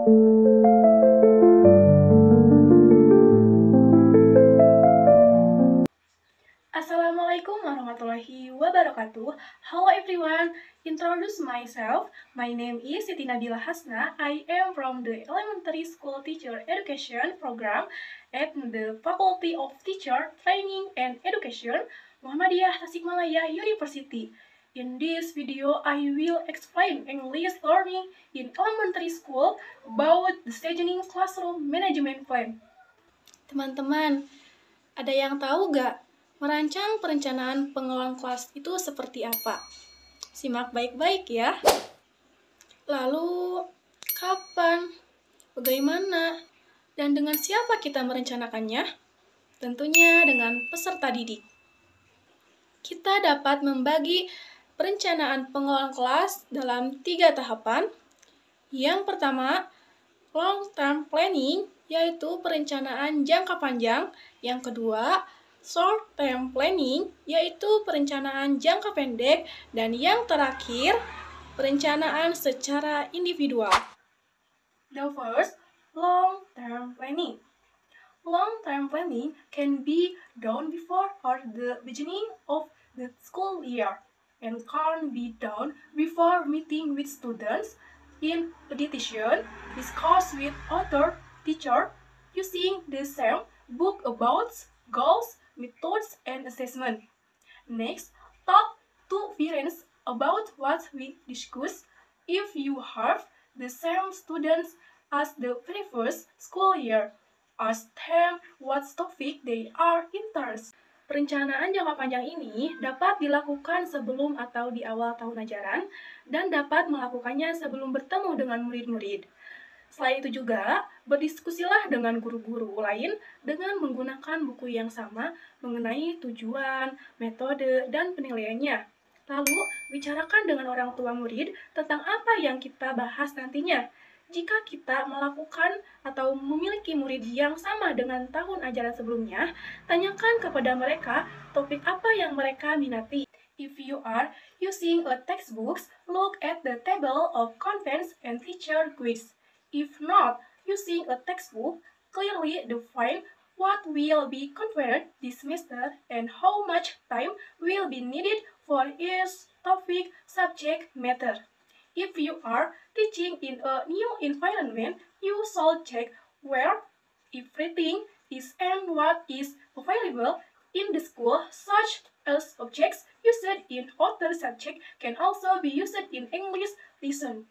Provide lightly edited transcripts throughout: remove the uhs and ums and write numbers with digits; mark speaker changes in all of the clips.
Speaker 1: Assalamualaikum warahmatullahi wabarakatuh. Hello everyone, introduce myself. My name is Siti Nabila Hasna. I am from the Elementary School Teacher Education Program at the Faculty of Teacher Training and Education, Muhammadiyah Tasikmalaya University. In this video, I will explain English learning in elementary school about the staging classroom management plan. Teman-teman, ada yang tahu gak merancang perencanaan pengelolaan kelas itu seperti apa? Simak baik-baik ya. Lalu, kapan, bagaimana, dan dengan siapa kita merencanakannya? Tentunya dengan peserta didik. Kita dapat membagi perencanaan pengelolaan kelas dalam 3 tahapan. Yang pertama, long-term planning, yaitu perencanaan jangka panjang. Yang kedua, short-term planning, yaitu perencanaan jangka pendek. Dan yang terakhir, perencanaan secara individual. The first, long-term planning. Long-term planning can be done before or the beginning of the school year and can be done before meeting with students, in addition, discuss with other teachers using the same book about goals, methods, and assessment. Next, talk to parents about what we discussed. If you have the same students as the very first school year, ask them what topic they are interested. Perencanaan jangka panjang ini dapat dilakukan sebelum atau di awal tahun ajaran dan dapat melakukannya sebelum bertemu dengan murid-murid. Selain itu juga, berdiskusilah dengan guru-guru lain dengan menggunakan buku yang sama mengenai tujuan, metode, dan penilaiannya. Lalu, bicarakan dengan orang tua murid tentang apa yang kita bahas nantinya. Jika kita melakukan atau memiliki murid yang sama dengan tahun ajaran sebelumnya, tanyakan kepada mereka topik apa yang mereka minati. If you are using a textbook, look at the table of contents and teacher quiz. If not using a textbook, clearly define what will be covered this semester and how much time will be needed for each topic, subject, matter. If you are teaching in a new environment, you should check where everything is and what is available in the school, such as objects used in other subjects can also be used in English lesson.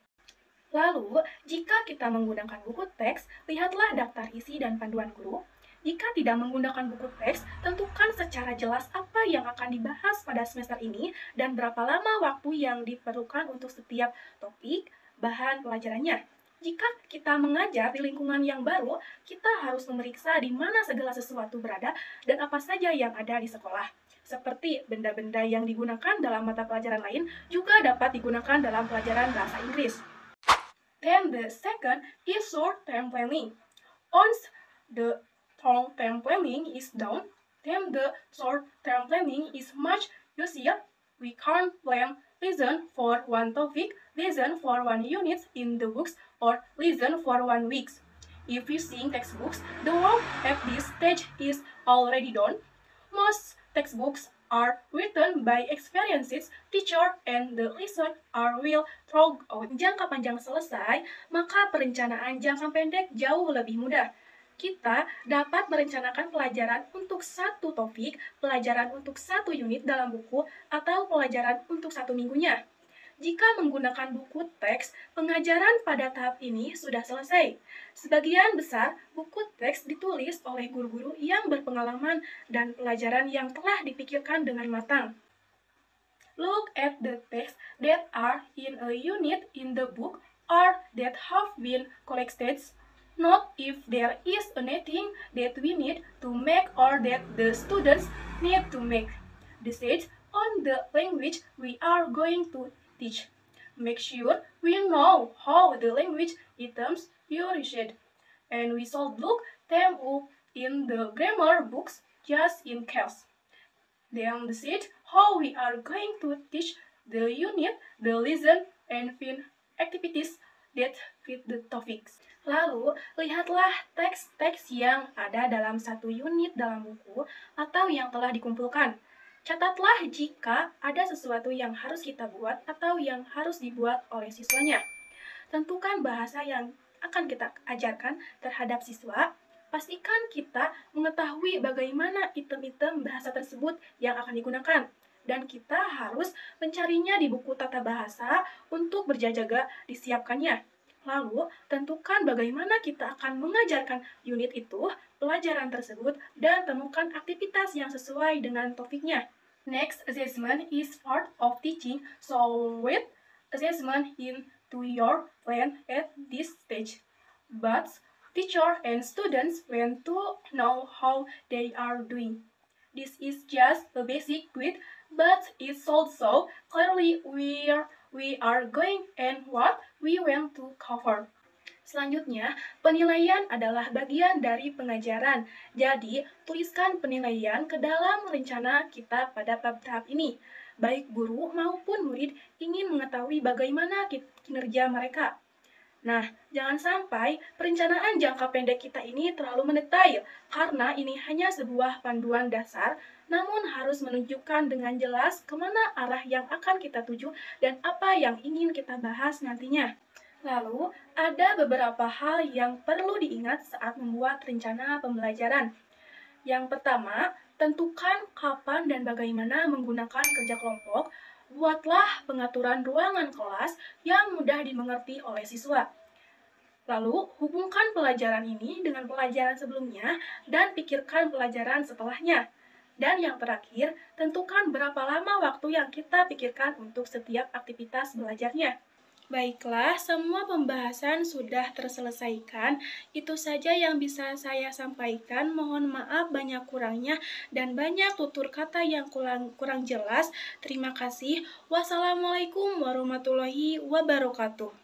Speaker 1: Lalu, jika kita menggunakan buku teks, lihatlah daftar isi dan panduan guru. Jika tidak menggunakan buku teks, tentukan secara jelas apa yang akan dibahas pada semester ini dan berapa lama waktu yang diperlukan untuk setiap topik, bahan pelajarannya. Jika kita mengajar di lingkungan yang baru, kita harus memeriksa di mana segala sesuatu berada dan apa saja yang ada di sekolah. Seperti benda-benda yang digunakan dalam mata pelajaran lain juga dapat digunakan dalam pelajaran bahasa Inggris. Then the second is short-term planning. Once the long-term planning is done, then the short-term planning is much easier. We can plan lesson for one topic, lesson for one unit in the books, or lesson for 1 week. If using textbooks, the work at this stage is already done. Most textbooks are written by experienced teacher and the lesson are well thought out. Jangka panjang selesai, maka perencanaan jangka pendek jauh lebih mudah. Kita dapat merencanakan pelajaran untuk satu topik, pelajaran untuk satu unit dalam buku, atau pelajaran untuk 1 minggunya. Jika menggunakan buku teks, pengajaran pada tahap ini sudah selesai. Sebagian besar buku teks ditulis oleh guru-guru yang berpengalaman dan pelajaran yang telah dipikirkan dengan matang. Look at the text that are in a unit in the book or that have been collected. Note if there is anything that we need to make or that the students need to make. Decide on the language we are going to teach. Make sure we know how the language items you read, and we should look them up in the grammar books just in case. Then decide how we are going to teach the unit, the lesson, and find activities that fit the topics. Lalu, lihatlah teks-teks yang ada dalam satu unit dalam buku atau yang telah dikumpulkan. Catatlah jika ada sesuatu yang harus kita buat atau yang harus dibuat oleh siswanya. Tentukan bahasa yang akan kita ajarkan terhadap siswa. Pastikan kita mengetahui bagaimana item-item bahasa tersebut yang akan digunakan. Dan kita harus mencarinya di buku tata bahasa untuk berjaga-jaga disiapkannya. Lalu, tentukan bagaimana kita akan mengajarkan unit itu, pelajaran tersebut, dan temukan aktivitas yang sesuai dengan topiknya. Next assessment is part of teaching, so with assessment into your plan at this stage. But teacher and students want to know how they are doing. This is just a basic quiz, but it's also clearly where we are going and what we want to cover. Selanjutnya, penilaian adalah bagian dari pengajaran. Jadi, tuliskan penilaian ke dalam rencana kita pada tahap ini. Baik guru maupun murid ingin mengetahui bagaimana kinerja mereka. Nah, jangan sampai perencanaan jangka pendek kita ini terlalu mendetail, karena ini hanya sebuah panduan dasar, namun harus menunjukkan dengan jelas kemana arah yang akan kita tuju dan apa yang ingin kita bahas nantinya. Lalu, ada beberapa hal yang perlu diingat saat membuat rencana pembelajaran. Yang pertama, tentukan kapan dan bagaimana menggunakan kerja kelompok. Buatlah pengaturan ruangan kelas yang mudah dimengerti oleh siswa. Lalu, hubungkan pelajaran ini dengan pelajaran sebelumnya dan pikirkan pelajaran setelahnya. Dan yang terakhir, tentukan berapa lama waktu yang kita pikirkan untuk setiap aktivitas belajarnya. Baiklah, semua pembahasan sudah terselesaikan. Itu saja yang bisa saya sampaikan. Mohon maaf banyak kurangnya dan banyak tutur kata yang kurang jelas. Terima kasih. Wassalamualaikum warahmatullahi wabarakatuh.